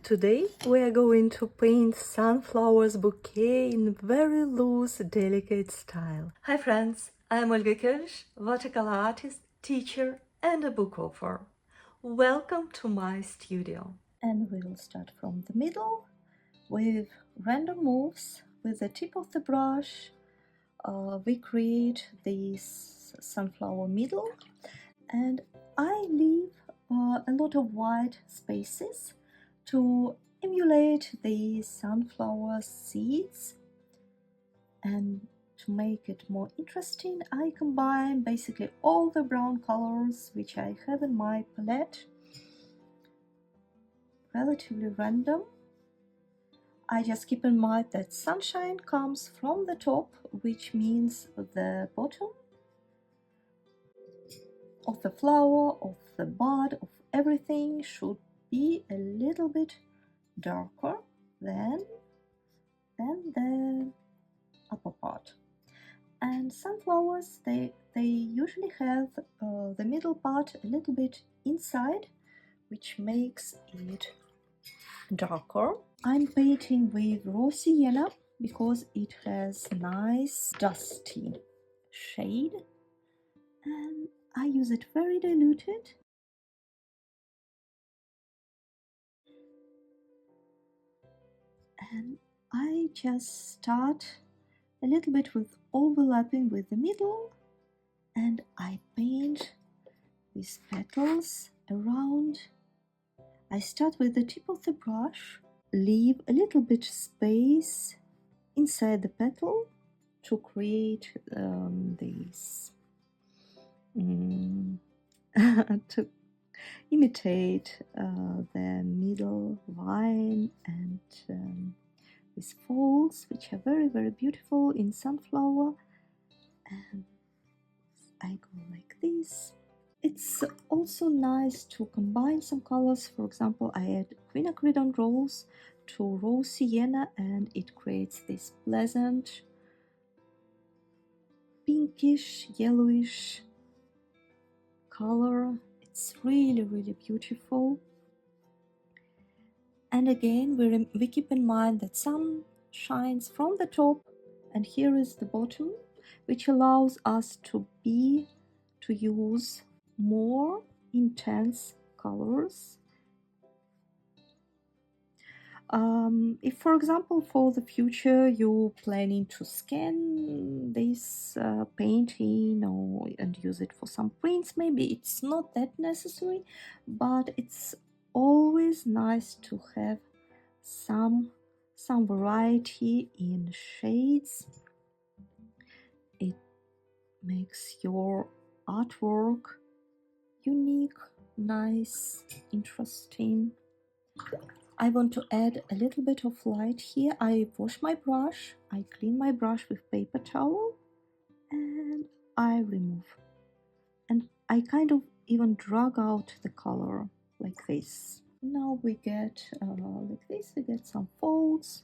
Today we are going to paint sunflowers bouquet in very loose, delicate style. Hi friends, I'm Olga Koelsch, watercolor artist, teacher and a book author. Welcome to my studio. And we will start from the middle with random moves. With the tip of the brush, we create this sunflower middle, and I leave a lot of white spaces to emulate the sunflower seeds. And to make it more interesting, I combine basically all the brown colors which I have in my palette, relatively random. I just keep in mind that sunshine comes from the top, which means the bottom of the flower, of the bud, of everything should be a little bit darker than the upper part. And sunflowers, they usually have the middle part a little bit inside, which makes it darker. I'm painting with raw sienna because it has nice dusty shade, and I use it very diluted. And I just start a little bit with overlapping with the middle, and I paint these petals around. I start with the tip of the brush, leave a little bit space inside the petal to create these to imitate the middle vine and these folds, which are very, very beautiful in sunflower. And I go like this. It's also nice to combine some colors. For example, I add quinacridone rose to raw sienna, and it creates this pleasant pinkish, yellowish color. It's really, really beautiful. And again, we keep in mind that sun shines from the top, and here is the bottom, which allows us to use more intense colors. If, for example, for the future you're planning to scan this painting and use it for some prints, maybe it's not that necessary, but it's always nice to have some variety in shades. It makes your artwork unique, nice, interesting. I want to add a little bit of light here. I wash my brush, I clean my brush with paper towel, and I remove. And I kind of even drag out the color like this. Now we get like this, we get some folds.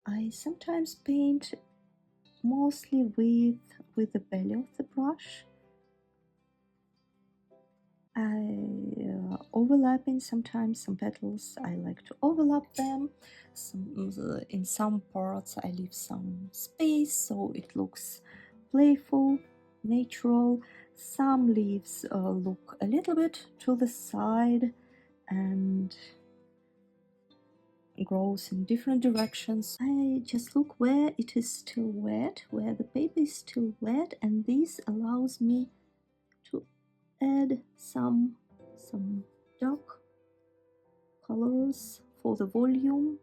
I sometimes paint mostly with the belly of the brush. Overlapping sometimes some petals, I like to overlap them. In some parts I leave some space so it looks playful, natural. Some leaves look a little bit to the side and grows in different directions. I just look where it is still wet, where the paper is still wet, and this allows me to add some dark colors for the volume.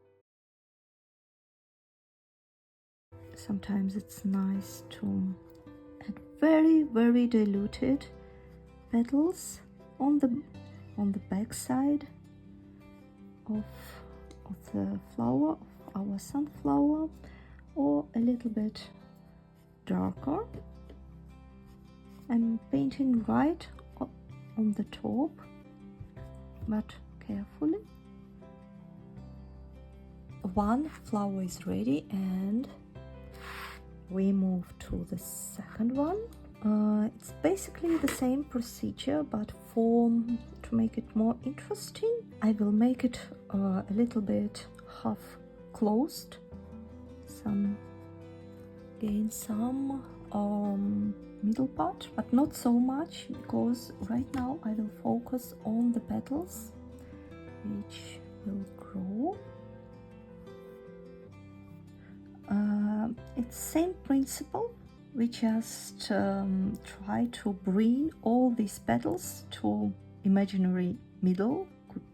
Sometimes it's nice to add very, very diluted petals on the back side of the flower, of our sunflower, or a little bit darker. I'm painting right on the top, but carefully. One flower is ready, and we move to the second one. It's basically the same procedure, but to make it more interesting, I will make it a little bit half closed. Gain some middle part, but not so much, because right now I will focus on the petals which will grow. It's same principle. We just try to bring all these petals to imaginary middle. Could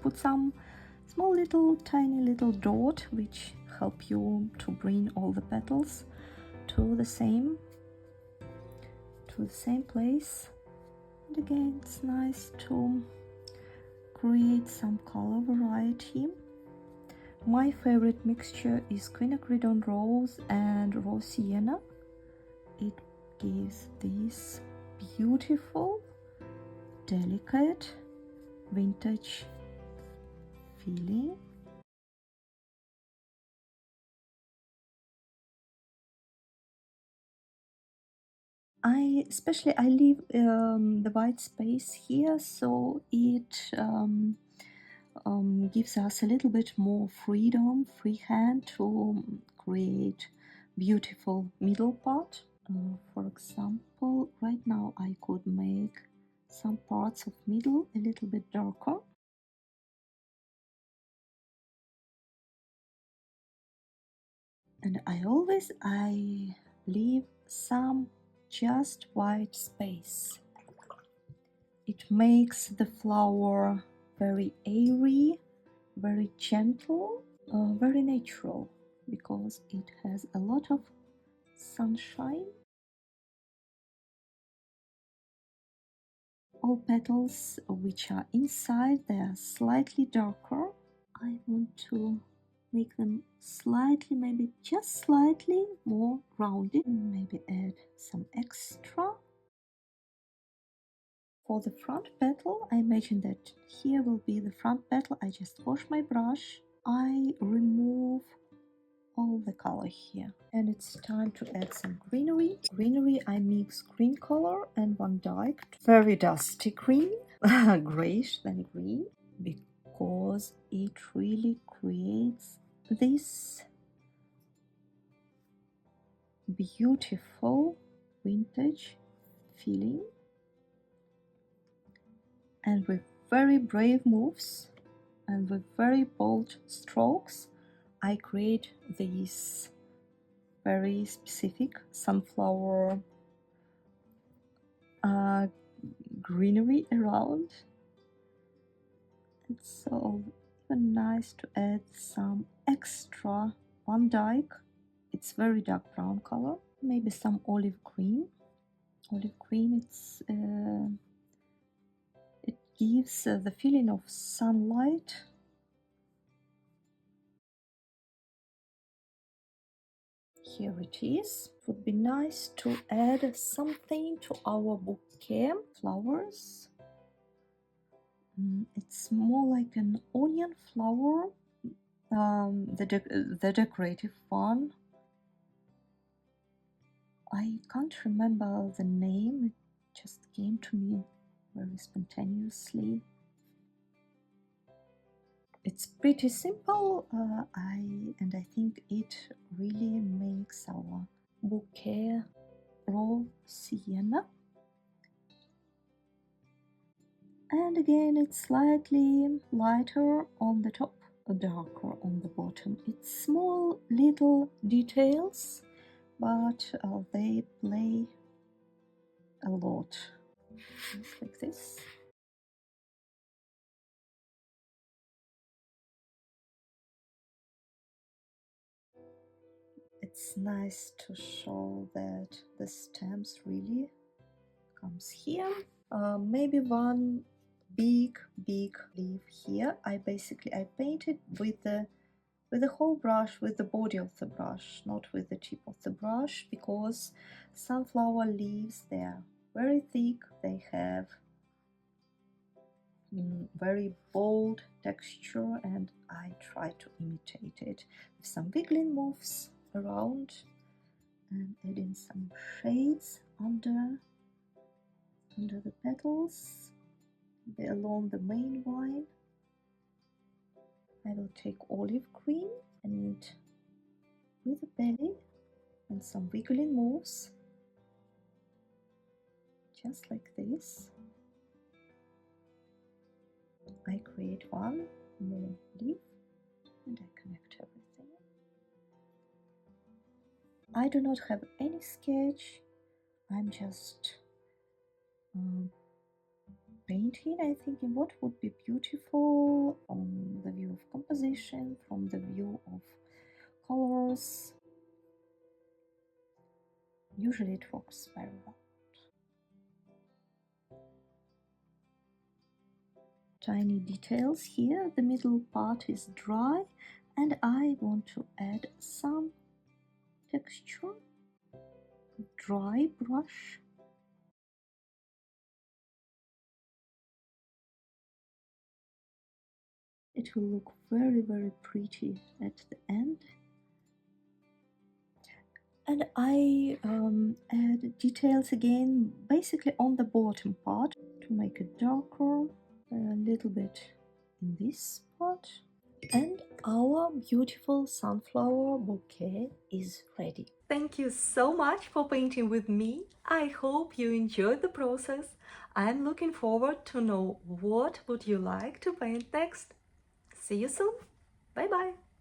put some small little tiny little dot which help you to bring all the petals to the same place. And again, it's nice to create some color variety. My favorite mixture is quinacridone rose and raw sienna. It gives this beautiful, delicate, vintage feeling. I leave the white space here, so it gives us a little bit more freedom, free hand to create beautiful middle part. For example, right now I could make some parts of middle a little bit darker. And I leave some just white space. It makes the flower very airy, very gentle, very natural, because it has a lot of sunshine. All petals which are inside, they are slightly darker. I want to make them slightly, maybe just slightly more rounded. Maybe add some extra. For the front petal, I imagine that here will be the front petal. I just wash my brush. I remove all the color here. And it's time to add some greenery. Greenery, I mix green color and one dye. Very dusty green, grayish than green, because it really creates this beautiful vintage feeling. And with very brave moves and with very bold strokes, I create these very specific sunflower greenery around. It's so even nice to add some extra Van Dyke. It's very dark brown color. Maybe some olive green. Olive green, it gives the feeling of sunlight. Here it is. It would be nice to add something to our bouquet. Flowers. It's more like an onion flower, the decorative one. I can't remember the name, it just came to me very spontaneously. It's pretty simple, and I think it really makes our bouquet raw sienna. And again, it's slightly lighter on the top, darker on the bottom. It's small little details, but they play a lot. Just like this. It's nice to show that the stems really comes here. Maybe one big leaf here. I painted with the whole brush, with the body of the brush, not with the tip of the brush, because sunflower leaves, they are very thick, they have very bold texture, and I try to imitate it with some wiggling moves around and adding some shades. under the petals, along the main vine. I will take olive green and with a belly and some wiggling moves, just like this. I create one more leaf and I connect everything. I do not have any sketch. I'm just painting. I thinking what would be beautiful on the view of composition, from the view of colors. Usually it works very well. Tiny details here. The middle part is dry and I want to add some texture. Dry brush. It will look very, very pretty at the end. And I add details again, basically on the bottom part to make it darker, a little bit in this part. And our beautiful sunflower bouquet is ready. Thank you so much for painting with me. I hope you enjoyed the process. I'm looking forward to know what would you like to paint next. See you soon. Bye bye.